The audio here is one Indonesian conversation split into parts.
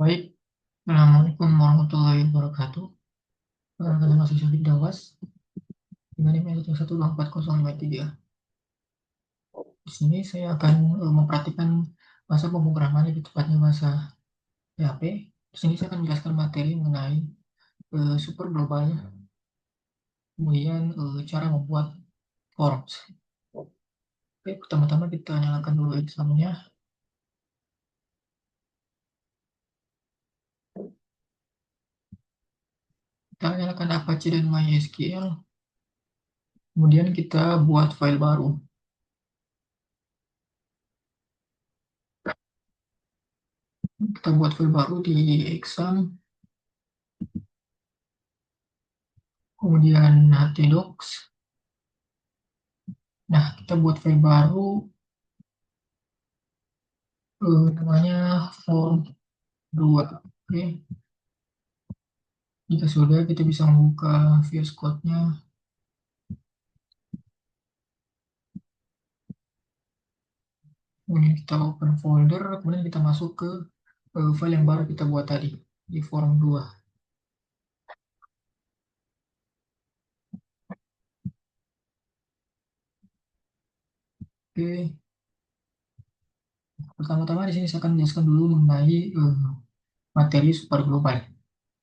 Baik, Assalamualaikum warahmatullahi wabarakatuh. Perkenalkan nama saya Syafik Dawas dengan email 1240553. Di sini saya akan mempraktikkan bahasa pemrograman, lebih tepatnya bahasa PHP. Di sini saya akan menjelaskan materi mengenai super global, kemudian cara membuat forms. Oke, pertama-tama kita nyalakan dulu examnya. Kita nyalakan Apache dan MySQL. Kemudian kita buat file baru. Kita buat file baru di exam, kemudian htdocs. Nah, kita buat file baru, namanya form 2. Oke, jika sudah kita bisa membuka VS Code-nya. Kemudian kita open folder, kemudian kita masuk ke file yang baru kita buat tadi di form 2. Oke, pertama-tama di sini saya akan menjelaskan dulu mengenai materi super global,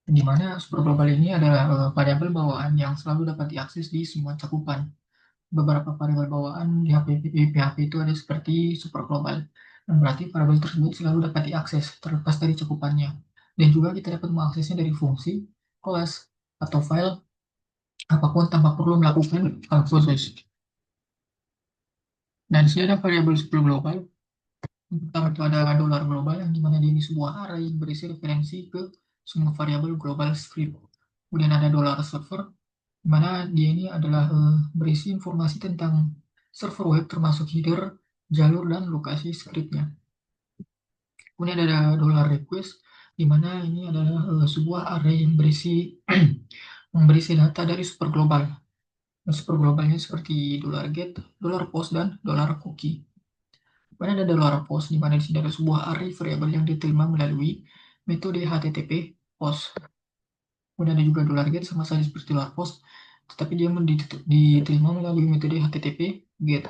di mana super global ini adalah variabel bawaan yang selalu dapat diakses di semua cakupan. Beberapa variabel bawaan di PHP itu ada seperti super global, dan berarti variabel tersebut selalu dapat diakses terlepas dari cakupannya. Dan juga kita dapat mengaksesnya dari fungsi, kelas, atau file apapun tanpa perlu melakukan hal khusus. Nah, di sini ada variabel super global. Yang pertama itu ada dolar global, yang dimana dia ini sebuah array yang berisi referensi ke semua variabel global script. Kemudian ada dolar server, di mana dia ini adalah berisi informasi tentang server web termasuk header, jalur, dan lokasi scriptnya. Kemudian ada dollar request, di mana ini adalah sebuah array yang berisi berisi data dari super global. Nah, super globalnya seperti dollar get, dollar post, dan dollar cookie. Kemudian ada dollar post, di mana di sini ada sebuah array variabel yang diterima melalui metode HTTP post. Kemudian ada juga dollar get, sama saja seperti dollar post, tetapi dia diterima melalui metode HTTP get.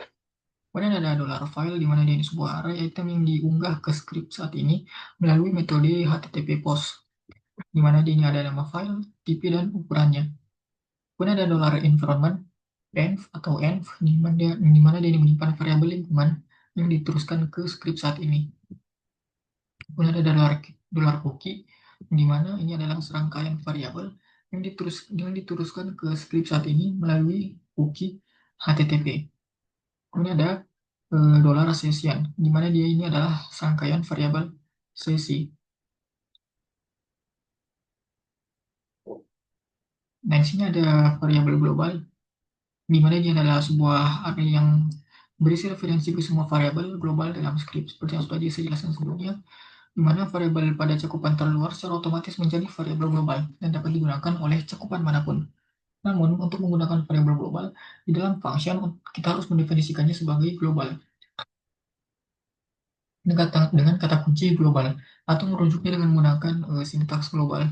Kemudian ada dollar file, di mana dia ini sebuah array item yang diunggah ke script saat ini melalui metode HTTP post, di mana dia ini ada nama file, tipe, dan ukurannya. Kemudian ada dollar environment, env atau env, di mana dia ini menyimpan variabel lingkungan yang diteruskan ke script saat ini. Kemudian ada dollar cookie, di mana ini adalah serangkaian variabel yang diteruskan ke script saat ini melalui cookie HTTP. Kemudian ada dollar session, di mana dia ini adalah serangkaian variabel sesi. Nah, di sini ada variabel global, di mana dia adalah sebuah array yang berisi referensi ke semua variabel global dalam script, seperti yang sudah saya jelaskan sebelumnya, di mana variabel pada cakupan terluar secara otomatis menjadi variabel global dan dapat digunakan oleh cakupan manapun. Namun, untuk menggunakan variabel global, di dalam function kita harus mendefinisikannya sebagai global dengan kata kunci global, atau merujuknya dengan menggunakan sintaks global.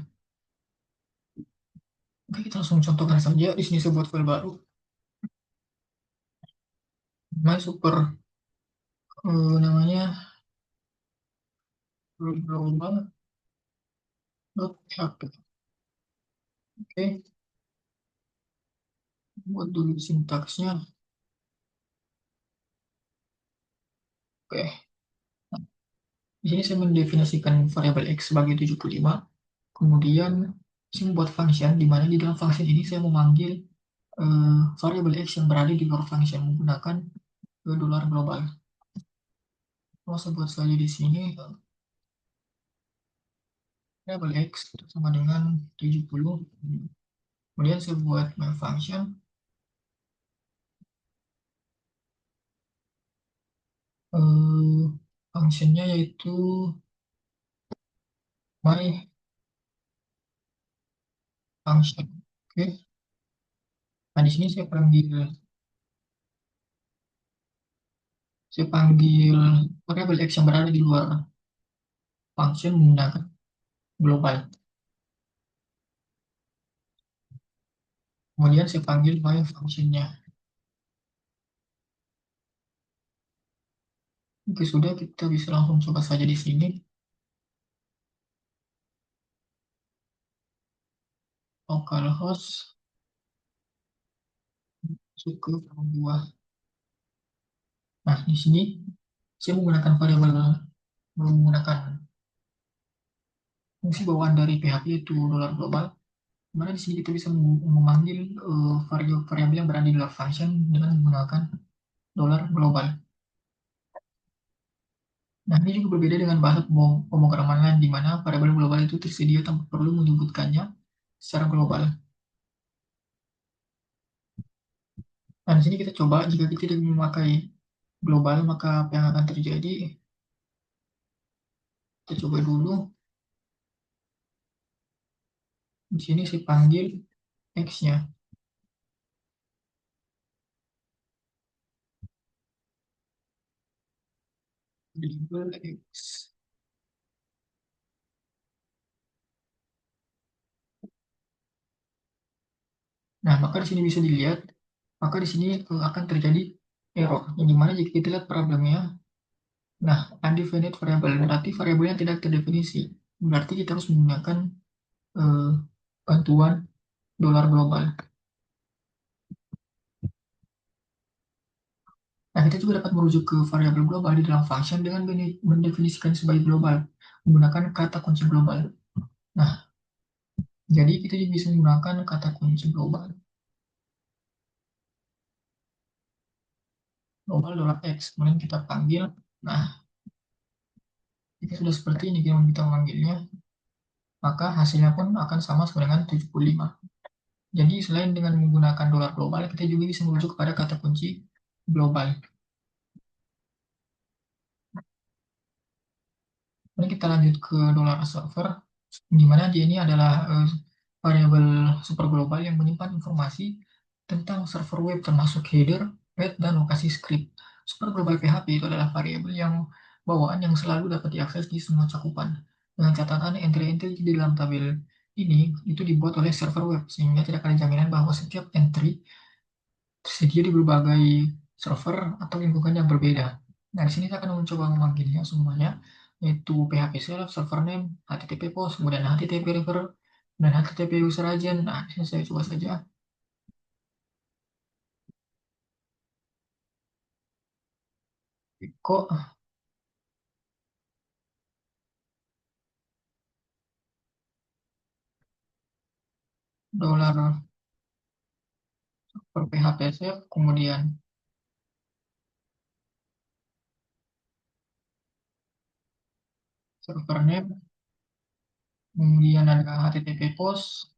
Oke, kita langsung contohkan saja. Di sini saya buat file baru, namanya global.php. Oke, buat dulu sintaksnya. Oke, di sini saya mendefinisikan variabel x sebagai 75. Kemudian saya membuat function, di mana di dalam function ini saya memanggil variabel x yang berada di luar function menggunakan dolar global. Kalau saya buat saja di sini, variabel x sama dengan 70. Kemudian saya buat my function. Functionnya yaitu my function. Oke. Nah, di sini saya panggil variabel x yang berada di luar function menggunakan global. Kemudian saya panggil by functionnya. Oke, sudah, kita bisa langsung coba saja di sini. Localhost masuk ke buah. Nah, di sini saya menggunakan variabel, menggunakan fungsi bawaan dari PHP yaitu dolar global. Dimana di sini kita bisa memanggil variabel yang berada di dalam function dengan menggunakan dolar global. Nah, ini juga berbeda dengan bahasa pemrograman lain di mana variabel global itu tersedia tanpa perlu menyebutkannya secara global. Nah, di sini kita coba jika kita tidak memakai global, maka apa yang akan terjadi? Kita coba dulu. Di sini saya panggil X-nya. Label X. Nah, maka di sini bisa dilihat, maka di sini akan terjadi error. Yang dimana jika kita lihat problemnya, nah, undefined variable berarti variabel yang tidak terdefinisi. Berarti kita harus menggunakan eh, bantuan dolar global. Nah, kita juga dapat merujuk ke variabel global di dalam function dengan mendefinisikan sebagai global menggunakan kata kunci global. Nah, jadi kita juga bisa menggunakan kata kunci global. Global dolar X. Kemudian kita panggil. Nah, jika sudah seperti ini kita memanggilnya, maka hasilnya pun akan sama dengan 75. Jadi selain dengan menggunakan dolar global, kita juga bisa merujuk kepada kata kunci global. Kemudian kita lanjut ke dolar server, di mana dia ini adalah variabel super global yang menyimpan informasi tentang server web termasuk header, path, dan lokasi script. Super global PHP itu adalah variabel yang bawaan yang selalu dapat diakses di semua cakupan. Dengan catatan entry-entry di dalam tabel ini itu dibuat oleh server web sehingga tidak ada jaminan bahwa setiap entry tersedia di berbagai server atau lingkungan yang berbeda. Nah, di sini saya akan mencoba memanggilnya semuanya, yaitu PHP self, server name, HTTP post, kemudian HTTP refer, dan HTTP user agent. Nah, di sini saya coba saja. Kok dolar per PHP self, kemudian server name, kemudian ada HTTP post,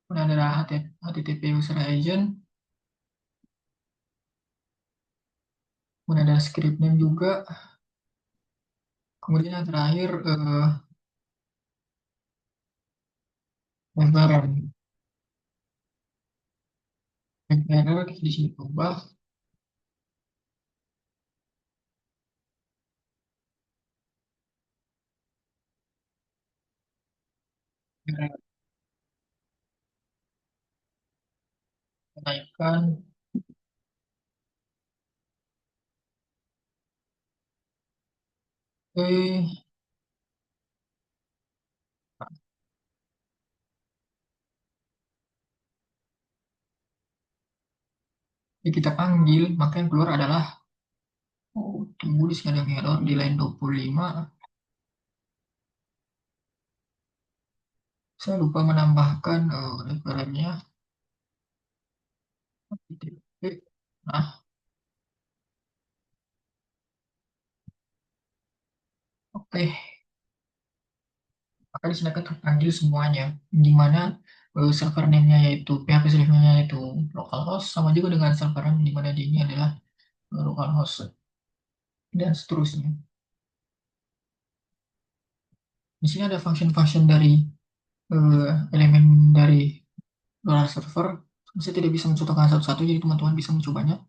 kemudian ada HTTP user agent, kemudian ada script name juga, kemudian yang terakhir reference. Reference di sini ubah. Menaikkan kita panggil, maka yang keluar adalah, oh, tunggu, di sini ada error di line 25. Saya lupa menambahkan referennya. Nah, oke. Maka di sini akan terpanggil semuanya. Di mana server name-nya yaitu PHP server-nya yaitu localhost, sama juga dengan server name di mana dia ini adalah localhost, dan seterusnya. Di sini ada function-function dari elemen dari dolar server. Saya tidak bisa mencontohkan satu-satu, jadi teman-teman bisa mencobanya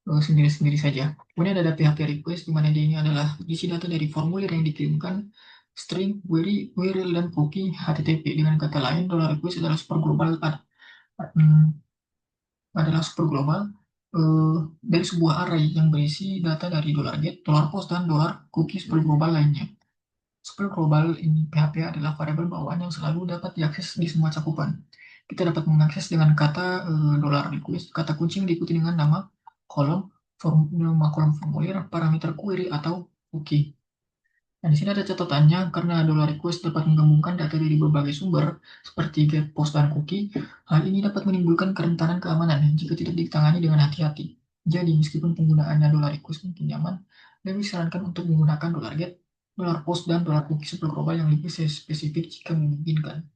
sendiri-sendiri saja. Kemudian ada PHP request, di mana dia ini adalah isi data dari formulir yang dikirimkan string, query, URL, dan cookie HTTP. Dengan kata lain, dollar request adalah super global adalah super global dari sebuah array yang berisi data dari dollar get, dollar post, dan dollar cookie super global lainnya. Super global ini PHP adalah variabel bawaan yang selalu dapat diakses di semua cakupan. Kita dapat mengakses dengan kata dollar request, kata kunci yang diikuti dengan nama kolom, nama kolom formulir, parameter query, atau cookie. Nah, di sini ada catatannya, karena dollar request dapat menggabungkan data dari berbagai sumber, seperti get, post, dan cookie. Hal ini dapat menimbulkan kerentanan keamanan jika tidak ditangani dengan hati-hati. Jadi, meskipun penggunaannya dollar request mungkin nyaman, lebih disarankan untuk menggunakan dollar get, dollar post, dan dollar cookie super global yang lebih spesifik jika memungkinkan.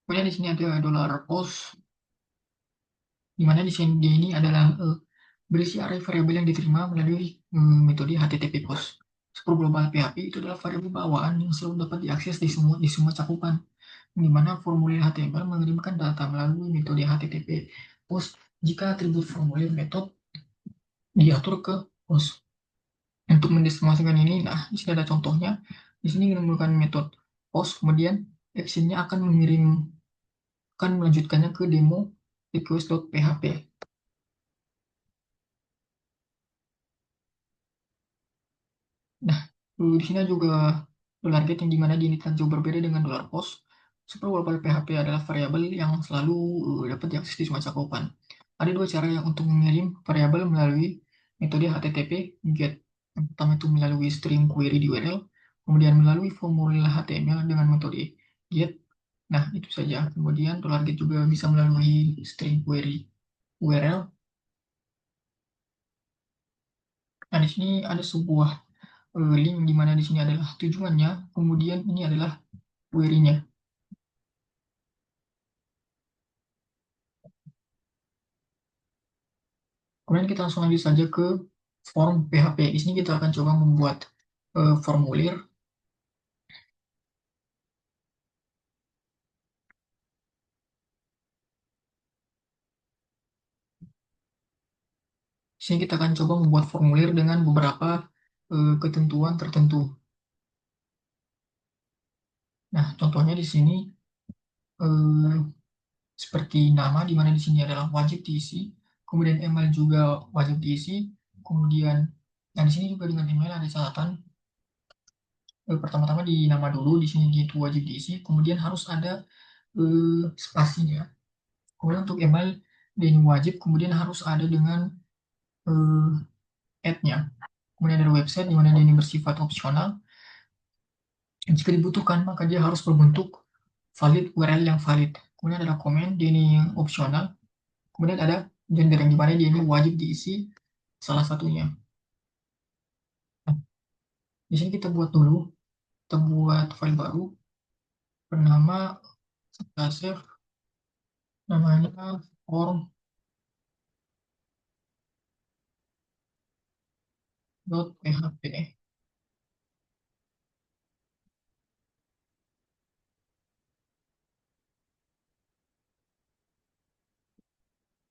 Kemudian di sini ada dollar post, di mana di sini dia ini adalah berisi array variabel yang diterima melalui metode HTTP POST. Super global PHP itu adalah variabel bawaan yang selalu dapat diakses di semua cakupan, di mana formulir HTML mengirimkan data melalui metode HTTP POST jika atribut formulir metode diatur ke POST. Untuk mendemonstrasikan ini, nah di sini ada contohnya. Di sini menggunakan metode POST, kemudian actionnya akan melanjutkannya ke demo request.php. Nah, di sini juga dollar get yang dimana ini jauh berbeda dengan dollar post. Super global PHP adalah variabel yang selalu dapat diakses di semua cakupan. Ada dua cara yang untuk mengirim variabel melalui metode HTTP GET. Yang pertama itu melalui string query di URL, kemudian melalui formulir HTML dengan metode GET. Nah, itu saja. Kemudian dollar get juga bisa melalui string query URL. Nah, di sini ada sebuah link di mana di sini adalah tujuannya, kemudian ini adalah query-nya. Kemudian kita langsung lanjut saja ke form PHP. Di sini kita akan coba membuat formulir. Di sini kita akan coba membuat formulir dengan beberapa ketentuan tertentu. Nah, contohnya di sini eh, seperti nama, di mana di sini adalah wajib diisi, kemudian email juga wajib diisi, kemudian nah di sini juga dengan email ada catatan. Pertama-tama di nama dulu, di sini itu wajib diisi, kemudian harus ada spasinya. Kemudian untuk email ini wajib, kemudian harus ada dengan ad-nya. Kemudian ada website di mana dia ini bersifat opsional. Jika dibutuhkan, maka dia harus berbentuk valid URL yang valid. Kemudian ada komen, dia ini opsional. Kemudian ada gender yang dimana dia ini wajib diisi salah satunya. Nah, di sini kita buat dulu, kita buat file baru bernama, kita save namanya form.php.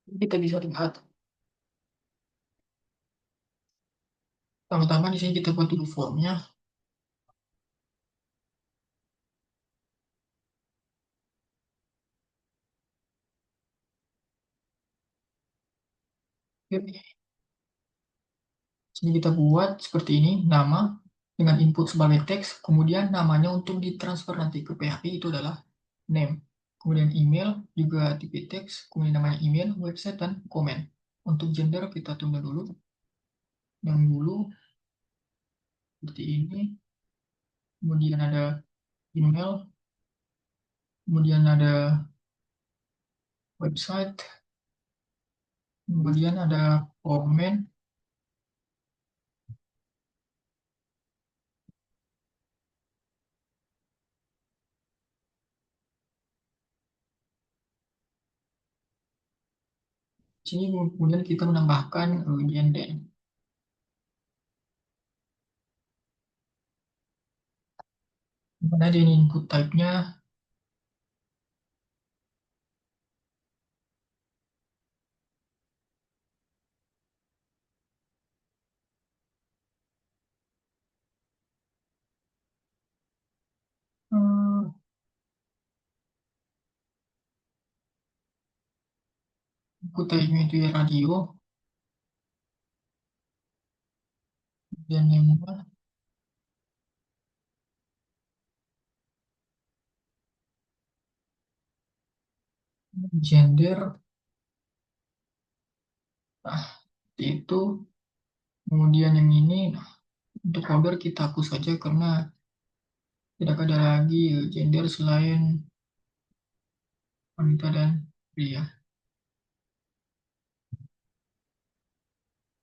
Kita bisa lihat, pertama-tama di sini kita buat dulu formnya. Sini kita buat seperti ini, nama dengan input sebagai teks, kemudian namanya untuk ditransfer nanti ke PHP itu adalah name. Kemudian email juga tipe teks, kemudian namanya email, website, dan komen. Untuk gender kita tunda dulu, yang dulu seperti ini, kemudian ada email, kemudian ada website, kemudian ada komen. Sini kemudian kita menambahkan gender. Mana dia ini input type-nya, Hmm, aku type-nya itu ya radio, dan yang gender, nah itu. Kemudian yang ini, nah, untuk order kita hapus saja karena tidak ada lagi gender selain wanita dan pria.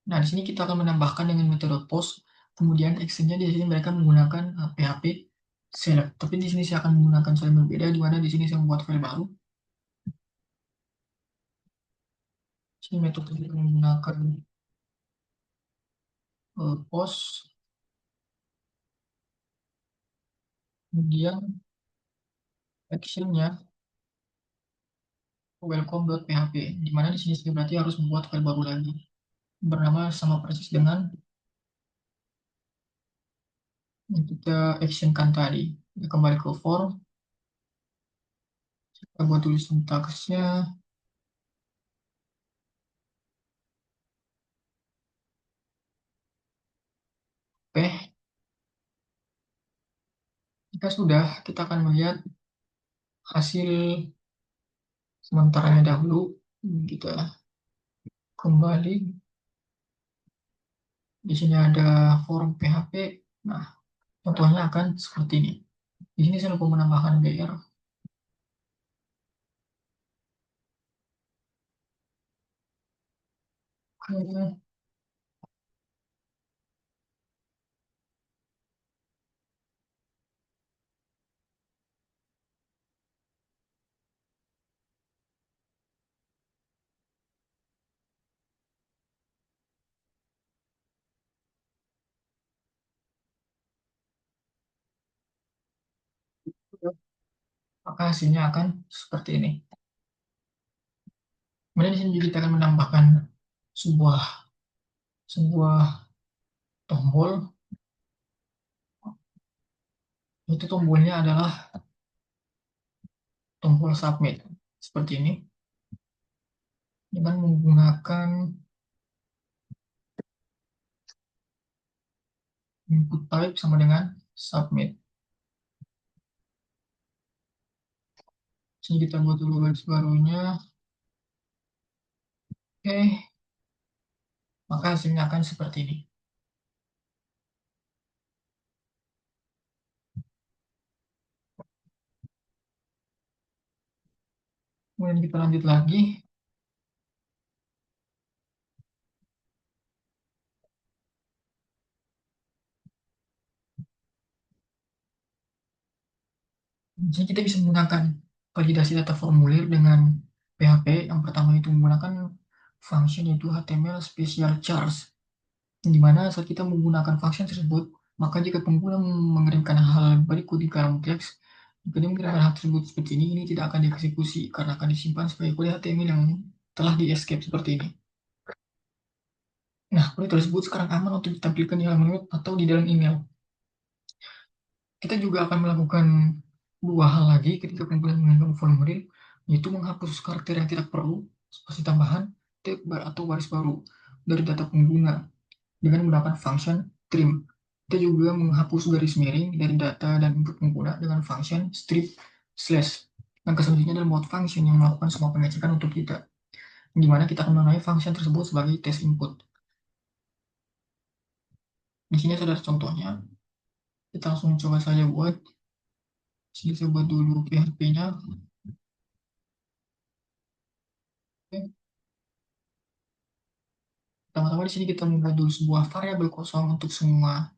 Nah, di sini kita akan menambahkan dengan metode post. Kemudian actionnya di sini mereka menggunakan PHP select. Tapi di sini saya akan menggunakan file berbeda, di mana di sini saya membuat file baru. Di sini metode kita menggunakan post, kemudian actionnya welcome.php, di mana di sini saya berarti harus membuat file baru lagi bernama sama persis dengan yang kita actionkan tadi. Kita kembali ke form, kita buat tulis sintaksnya. Oke, jika sudah, kita akan melihat hasil sementaranya dahulu. Kita kembali, di sini ada form PHP. Nah, contohnya akan seperti ini. Di sini saya lupa menambahkan BR. Oke, maka hasilnya akan seperti ini. Kemudian di sini juga kita akan menambahkan sebuah sebuah tombol. Itu tombolnya adalah tombol submit seperti ini, dengan menggunakan input type sama dengan submit. Sini kita buat dulu garis barunya. Oke, maka hasilnya akan seperti ini. Kemudian kita lanjut lagi. Jadi kita bisa menggunakan validasi data formulir dengan PHP. Yang pertama itu menggunakan function yaitu HTML special charge, di mana saat kita menggunakan function tersebut, maka jika pengguna mengirimkan hal berikut di kolom teks, jika dia mengirimkan hal tersebut seperti ini tidak akan dieksekusi karena akan disimpan sebagai kode HTML yang telah di escape seperti ini. Nah, kode tersebut sekarang aman untuk ditampilkan di halaman web atau di dalam email. Kita juga akan melakukan dua hal lagi ketika pengguna mengirimkan formulir, yaitu menghapus karakter yang tidak perlu, seperti tambahan, tab, atau baris baru dari data pengguna dengan menggunakan function trim. Kita juga menghapus garis miring dari data dan input pengguna dengan function strip slash. Yang selanjutnya adalah mode function yang melakukan semua pengecekan untuk kita, di mana kita akan mengenai function tersebut sebagai test input. Di sini ada contohnya. Kita langsung coba saja buat. Sini saya buat dulu PHP-nya. Oke. Pertama-tama di sini kita membuat dulu sebuah variabel kosong untuk semua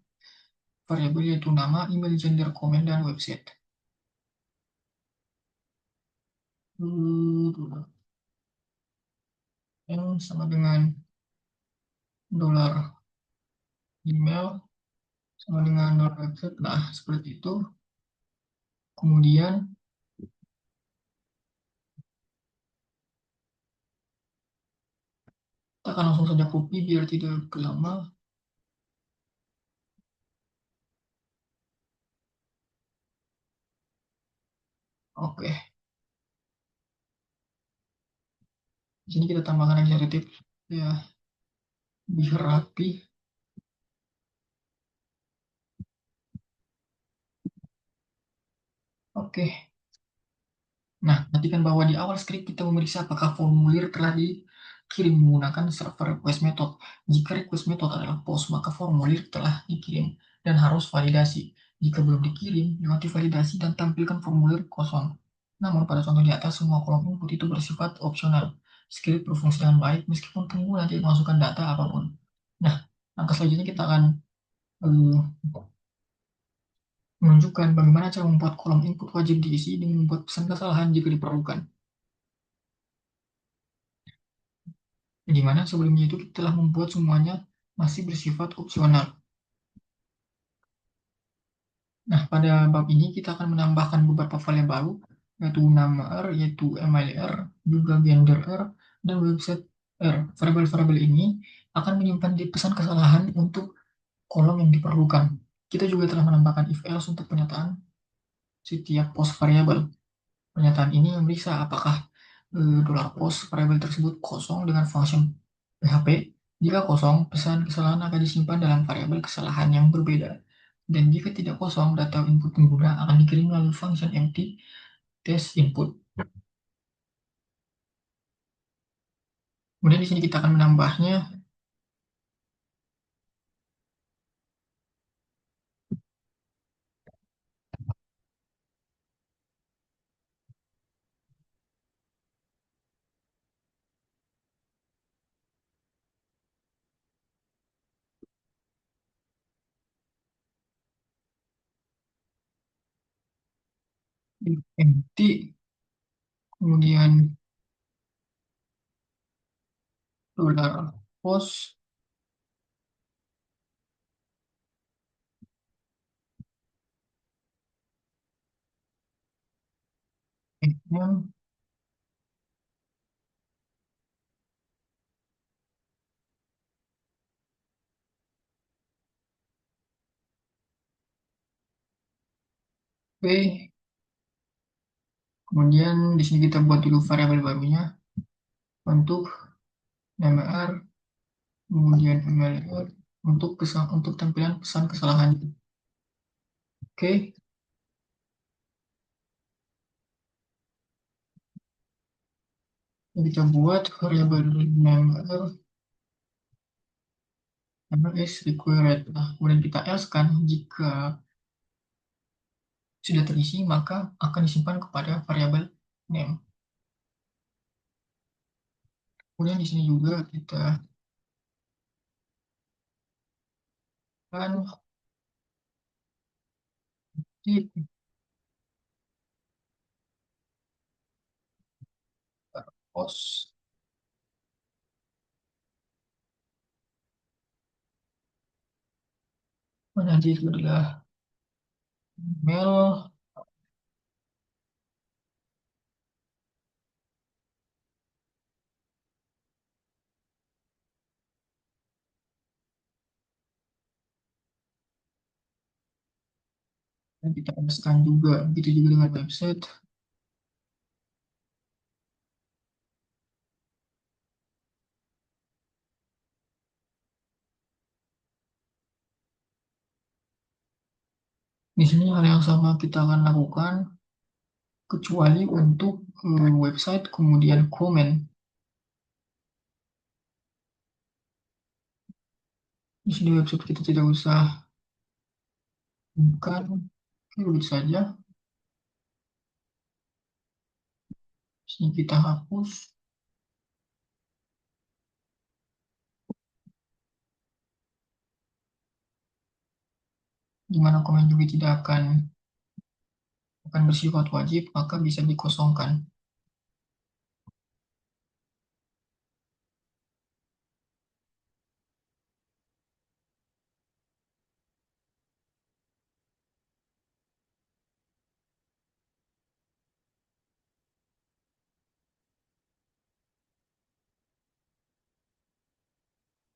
variabel, yaitu nama, email, gender, komen, dan website. Yang sama dengan dolar email sama dengan dolar website. Nah, seperti itu. Kemudian kita akan langsung saja copy biar tidak lama. Oke, di sini kita tambahkan lagi satu tip ya, biar rapi. Oke, nah nantikan bahwa di awal script kita memeriksa apakah formulir telah dikirim menggunakan server request method. Jika request method adalah post, maka formulir telah dikirim dan harus validasi. Jika belum dikirim, lewati validasi dan tampilkan formulir kosong. Namun pada contoh di atas, semua kolom input itu bersifat opsional. Script berfungsi dengan baik meskipun pengguna tidak masukkan data apapun. Nah, langkah selanjutnya kita akan eh, menunjukkan bagaimana cara membuat kolom input wajib diisi dengan membuat pesan kesalahan jika diperlukan. Di mana sebelumnya itu kita telah membuat semuanya masih bersifat opsional. Nah, pada bab ini kita akan menambahkan beberapa file baru, yaitu nama R, yaitu email R, juga gender R, dan website R. Variabel-variabel ini akan menyimpan di pesan kesalahan untuk kolom yang diperlukan. Kita juga telah menambahkan if else untuk pernyataan setiap post variabel. Pernyataan ini memeriksa apakah $post variabel tersebut kosong dengan function PHP. Jika kosong, pesan kesalahan akan disimpan dalam variabel kesalahan yang berbeda. Dan jika tidak kosong, data input pengguna akan dikirim melalui function empty test input. Kemudian di sini kita akan menambahnya empty, kemudian $post, kemudian p, kemudian di sini kita buat dulu variabel barunya untuk nama R, kemudian email untuk pesan untuk tampilan pesan kesalahan. Oke, kita buat variabel name nama is required. Nah, kemudian kita else kan jika sudah terisi maka akan disimpan kepada variabel name. Kemudian di sini juga kita akan di post mana itu adalah mail, dan kita paskan juga begitu juga dengan website. Di sini hal yang sama kita akan lakukan kecuali untuk website kemudian komen. Di sini website kita tidak usah bukan, oke, begitu saja. Di sini kita hapus, di mana komen juga tidak akan bersifat wajib, maka bisa dikosongkan.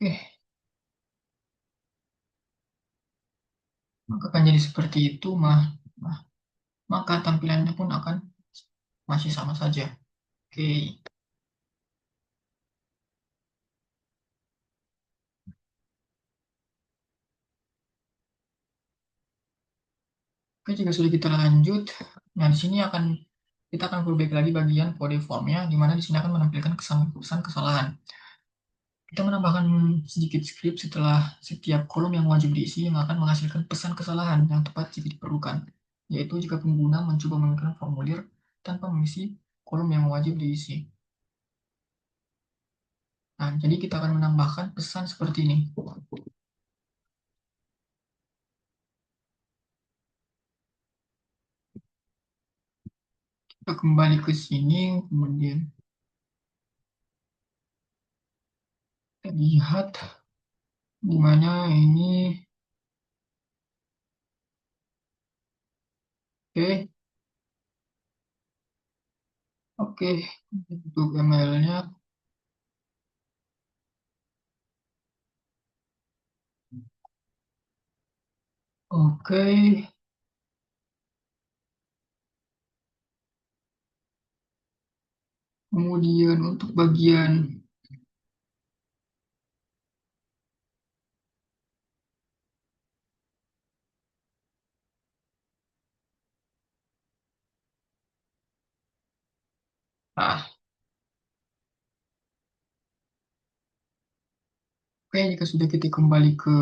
Oke, maka akan jadi seperti itu, maka tampilannya pun akan masih sama saja. Oke, oke jika sudah kita lanjut, nah di sini kita akan perbaiki lagi bagian kode formnya, di mana di sini akan menampilkan pesan kesalahan. Kita menambahkan sedikit script setelah setiap kolom yang wajib diisi yang akan menghasilkan pesan kesalahan yang tepat jika diperlukan, yaitu jika pengguna mencoba menggunakan formulir tanpa mengisi kolom yang wajib diisi. Nah, jadi kita akan menambahkan pesan seperti ini. Kita kembali ke sini, kemudian kita lihat di mana ini. Oke, oke, untuk emailnya. Oke, kemudian untuk bagian ah, oke, jika sudah kita kembali ke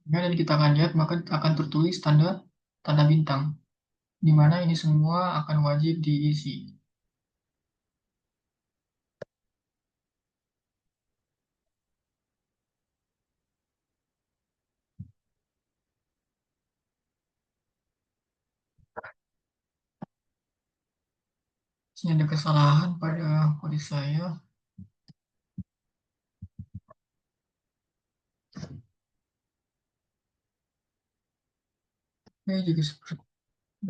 dan kita akan lihat maka akan tertulis tanda tanda bintang, di mana ini semua akan wajib diisi. Sini ada kesalahan pada kode saya. Oke, jika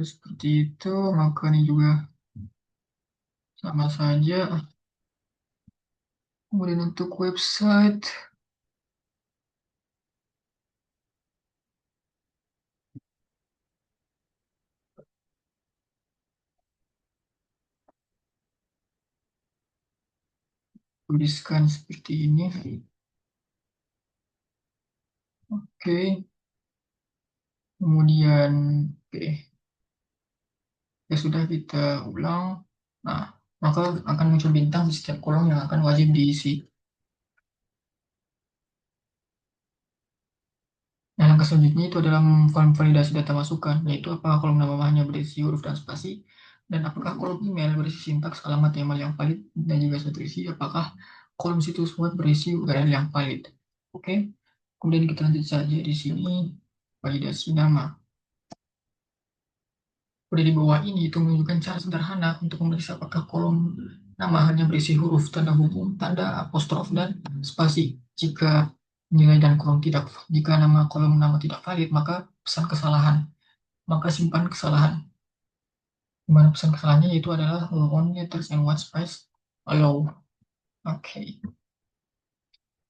seperti itu, maka ini juga sama saja. Kemudian untuk website, tuliskan seperti ini. Oke, kemudian oke, ya sudah kita ulang. Nah, maka akan muncul bintang di setiap kolom yang akan wajib diisi. Nah, langkah selanjutnya itu adalah validasi data masukan, yaitu apakah kolom nama hanya berisi huruf dan spasi, dan apakah kolom email berisi sintaks, alamat email yang valid, dan juga terisi apakah kolom situs web berisi URL yang valid. Oke, kemudian kita lanjut saja di sini, validasi nama. Udah di bawah ini itu menunjukkan cara sederhana untuk memeriksa apakah kolom nama hanya berisi huruf, tanda hubung, tanda apostrof, dan spasi. Jika nama kolom nama tidak valid, maka pesan kesalahan. Maka simpan kesalahan. Di mana pesan kesalahannya yaitu adalah only letters and white space allow. Oke.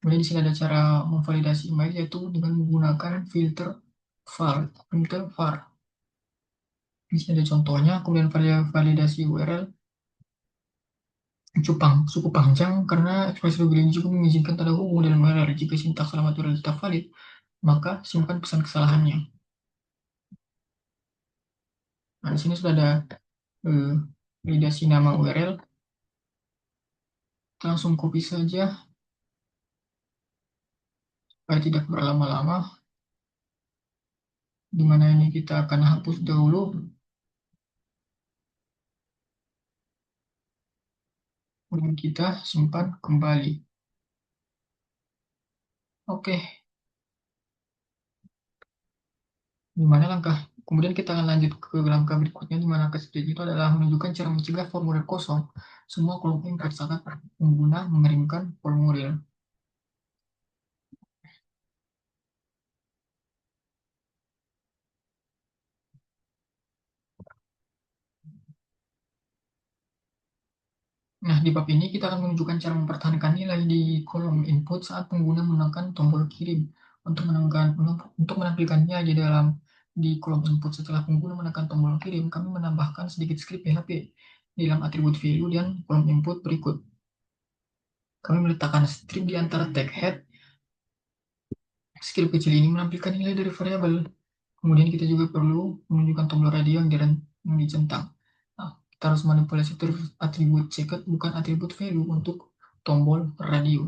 Kemudian di sini ada cara memvalidasi email yaitu dengan menggunakan var. Filter var. Di sini ada contohnya. Kemudian validasi URL cukup panjang karena ekspresi Login cukup mengizinkan tanda hubung dalam URL. Jika sintaks alamat URL tetap valid, maka simpan pesan kesalahannya. Nah, di sini sudah ada eh, validasi nama URL. Kita langsung copy saja supaya tidak berlama-lama. Di mana ini kita akan hapus dahulu. Kemudian kita simpan kembali. Oke, di mana langkah kemudian kita akan lanjut ke langkah berikutnya, di mana langkah selanjutnya itu adalah menunjukkan cara mencegah formulir kosong semua kolom import saat pengguna mengirimkan formulir. Nah, di bab ini kita akan menunjukkan cara mempertahankan nilai di kolom input saat pengguna menekan tombol kirim untuk menampilkannya di dalam di kolom input setelah pengguna menekan tombol kirim, kami menambahkan sedikit script PHP di dalam atribut value dan kolom input berikut. Kami meletakkan strip di antara tag head. Script kecil ini menampilkan nilai dari variabel. Kemudian kita juga perlu menunjukkan tombol radio yang dicentang. Nah, kita harus manipulasi terus atribut second bukan atribut value untuk tombol radio.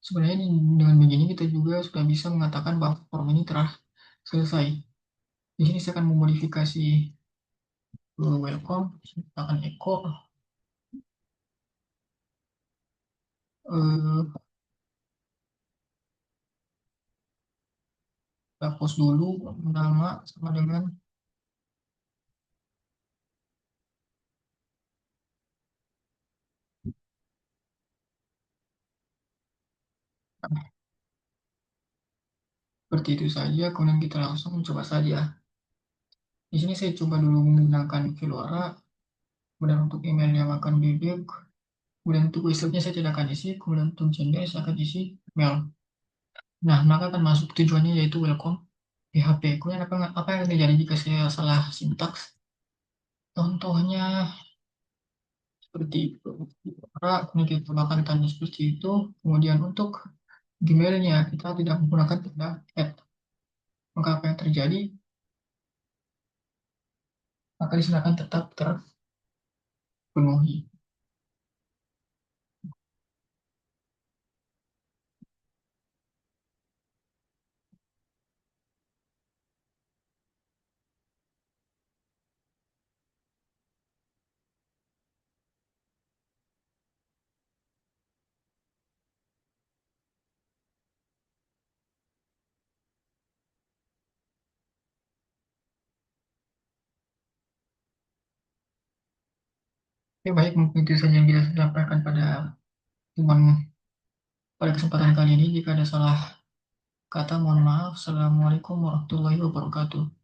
Sebenarnya dengan begini kita juga sudah bisa mengatakan bahwa form ini telah selesai. Di sini saya akan memodifikasi welcome, kita akan echo eh, kita post dulu nama sama dengan seperti itu saja. Kemudian kita langsung mencoba saja. Di sini saya coba dulu menggunakan Filora, kemudian untuk email yang akan bebek, kemudian untuk website saya tidak akan isi, kemudian untuk gender saya akan isi mail. Nah, maka akan masuk tujuannya yaitu welcome PHP. Kemudian apa yang terjadi jika saya salah sintaks? Contohnya seperti itu. Kemudian kita tambahkan tanda seperti itu. Kemudian untuk Gmailnya kita tidak menggunakan tanda add. Maka apa yang terjadi? Maka di sini akan tetap terpenuhi. Ya baik, mungkin itu saja yang bisa saya sampaikan teman pada kesempatan kali ini. Jika ada salah kata, mohon maaf. Assalamualaikum warahmatullahi wabarakatuh.